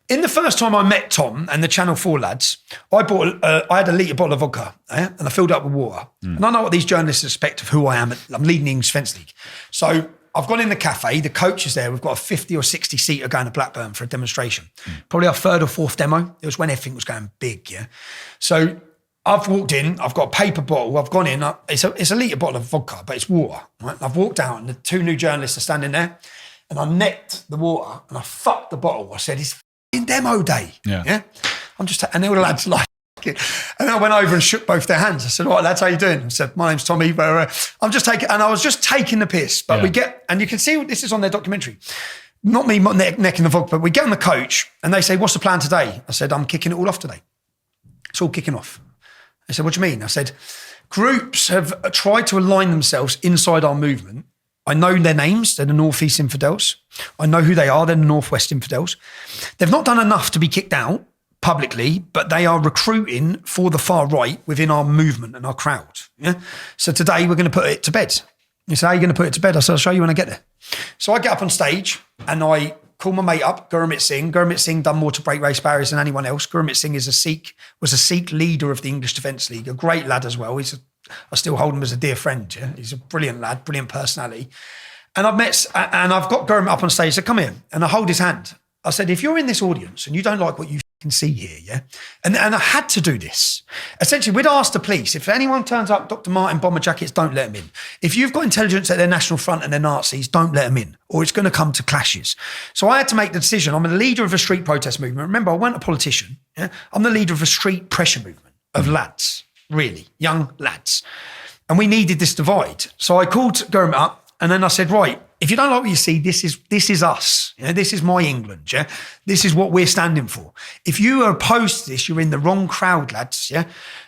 In the first time I met Tom and the Channel 4 lads, I had a litre bottle of vodka, and I filled it up with water. And I know what these journalists expect of who I am. I'm leading the English Defence League. So I've gone in the cafe, the coach is there, we've got a 50 or 60 seater going to Blackburn for a demonstration. Probably our third or fourth demo. It was when everything was going big, yeah? So I've walked in, I've got a paper bottle, I've gone in, it's a litre bottle of vodka, but it's water, right? I've walked out and the two new journalists are standing there and I necked the water and I fucked the bottle. I said, it's demo day. Yeah. And all the lads like it. And I went over and shook both their hands. I said, all right, lads, how you doing? I said, my name's Tommy. I'm just taking, and I was just taking the piss. But we get, and you can see this is on their documentary. Not me necking the vodka, but we get on the coach and they say, what's the plan today? I said, I'm kicking it all off today. It's all kicking off. They said, what do you mean? I said, groups have tried to align themselves inside our movement. I know their names, they're the North East Infidels. I know who they are, they're the North West Infidels. They've not done enough to be kicked out publicly, but they are recruiting for the far right within our movement and our crowd. Yeah. So today we're going to put it to bed. You say, how are you going to put it to bed? I said, I'll show you when I get there. So I get up on stage and I call my mate up, Gurmit Singh. Gurmit Singh done more to break race barriers than anyone else. Gurmit Singh was a Sikh leader of the English Defence League, a great lad as well. I still hold him as a dear friend. Yeah? He's a brilliant lad, brilliant personality. And I've got Gurmit up on stage. I said, come here. And I hold his hand. I said, if you're in this audience and you don't like what you can see here, yeah? And I had to do this. Essentially, we'd ask the police, if anyone turns up Dr. Martin bomber jackets, don't let them in. If you've got intelligence at their National Front and they're Nazis, don't let them in, or it's going to come to clashes. So I had to make the decision. I'm the leader of a street protest movement. Remember, I wasn't a politician. Yeah? I'm the leader of a street pressure movement of lads, really, young lads. And we needed this divide. So I called Gurmit up and then I said, right, if you don't like what you see, this is us. Yeah? This is my England. Yeah, this is what we're standing for. If you are opposed to this, you're in the wrong crowd, lads. Yeah,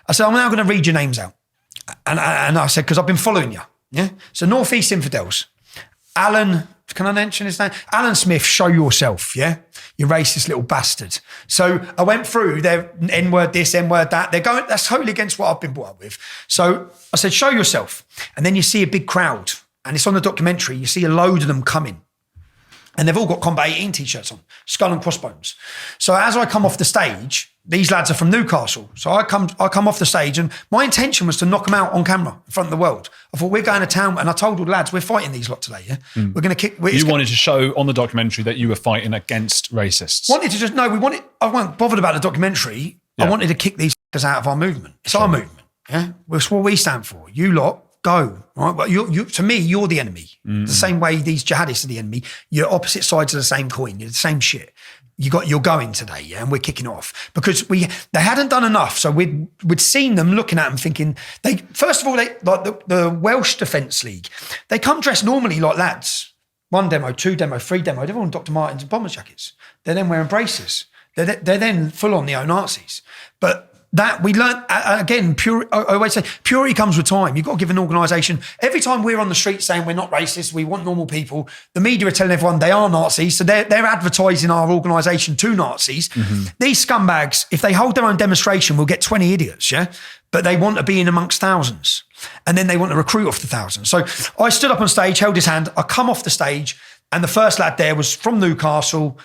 I said, I'm now going to read your names out, and I said, because I've been following you. Yeah, so North East Infidels, Alan. Can I mention his name? Alan Smith. Show yourself. Yeah, you racist little bastard. So I went through their N-word this, N-word that. They're going. That's totally against what I've been brought up with. So I said, show yourself, and then you see a big crowd. And it's on the documentary, you see a load of them coming. And they've all got Combat 18 t-shirts on, skull and crossbones. So as I come off the stage, these lads are from Newcastle. So I come off the stage and my intention was to knock them out on camera in front of the world. I thought, we're going to town. And I told all the lads, we're fighting these lot today, yeah? We're going to kick... You wanted to show on the documentary that you were fighting against racists. I wasn't bothered about the documentary. Yeah. I wanted to kick these f***ers out of our movement. It's our movement, yeah? It's what we stand for. You lot, go, right? But to me, you're the enemy. The same way these jihadists are the enemy. You're opposite sides of the same coin. You're the same shit. You're going today, yeah, and we're kicking off because they hadn't done enough. So we'd seen them looking at them, thinking first of all like the Welsh Defence League, they come dressed normally like lads. 1 demo, 2 demo, 3 demo. They're all in Dr. Martens and bomber jackets. They're then wearing braces. They're then full on neo-Nazis, but. That we learned, again, I always say, purity comes with time. You've got to give an organisation, every time we're on the street saying we're not racist, we want normal people, the media are telling everyone they are Nazis, so they're advertising our organisation to Nazis. These scumbags, if they hold their own demonstration, will get 20 idiots, yeah? But they want to be in amongst thousands. And then they want to recruit off the thousands. So I stood up on stage, held his hand, I come off the stage, and the first lad there was from Newcastle,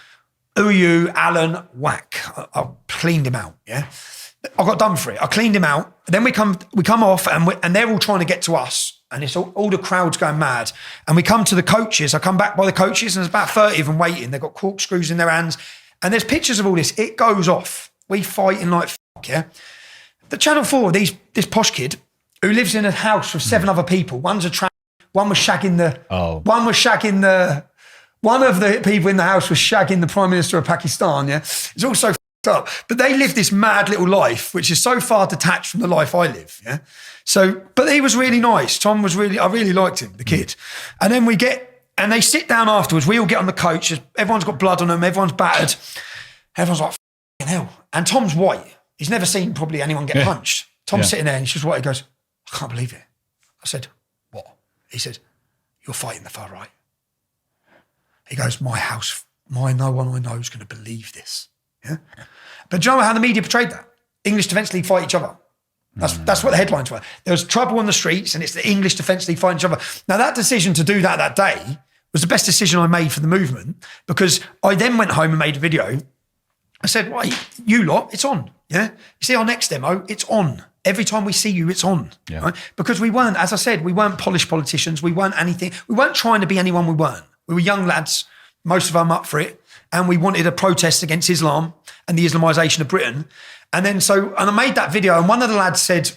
who are you, Alan, whack. I cleaned him out, yeah? I got done for it. I cleaned him out. Then we come off and they're all trying to get to us. And it's all the crowd's going mad. And we come to the coaches. I come back by the coaches and there's about 30 of them waiting. They've got corkscrews in their hands. And there's pictures of all this. It goes off. We fighting like fuck, yeah? The Channel 4, this posh kid who lives in a house with 7 other people. One's a tramp. One was shagging one of the people in the house was shagging the Prime Minister of Pakistan, yeah? It's also up. But they live this mad little life, which is so far detached from the life I live. Yeah. So, but he was really nice. Tom was I really liked him, the kid. And then and they sit down afterwards. We all get on the coach. Everyone's got blood on them. Everyone's battered. Everyone's like, f***ing hell. And Tom's white. He's never seen probably anyone get punched. Tom's sitting there and he's just white. He goes, I can't believe it. I said, what? He said, you're fighting the far right. He goes, no one I know is going to believe this. Yeah. But do you know how the media portrayed that? English Defence League fight each other. That's what the headlines were. There was trouble on the streets and it's the English Defence League fighting each other. Now that decision to do that day was the best decision I made for the movement because I then went home and made a video I said, "Why, you lot, it's on. Yeah, you see our next demo, it's on. Every time we see you, it's on." Yeah. Right? Because we weren't, as I said, we weren't polished politicians. We weren't anything. We weren't trying to be anyone we weren't. We were young lads, most of them up for it. And we wanted a protest against Islam and the Islamisation of Britain. And then and I made that video, and one of the lads said,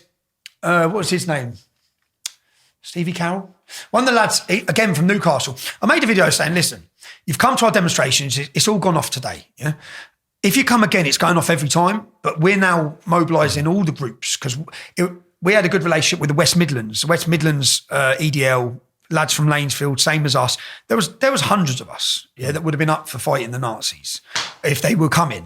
what was his name? Stevie Carroll? One of the lads, again from Newcastle, I made a video saying, listen, you've come to our demonstrations, it's all gone off today. Yeah. If you come again, it's going off every time, but we're now mobilising all the groups because we had a good relationship with the West Midlands. The West Midlands EDL, lads from Lanesfield, same as us. There was hundreds of us, that would have been up for fighting the Nazis if they were coming.